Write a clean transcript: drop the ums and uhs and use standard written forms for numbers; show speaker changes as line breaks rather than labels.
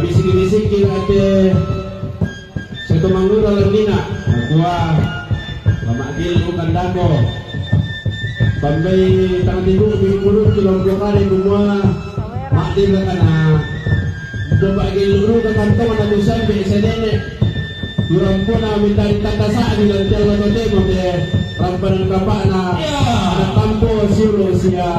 bisik-bisik ate satu manggu dalam dina gua pamakil bukan dako sampai tang tidur minggu tulung kali semua makdir kana coba giluru ke kantong na tusan be senene durang puna minta tatasa di dalam jalan kote mo de rampan kapa na kampo siulo sia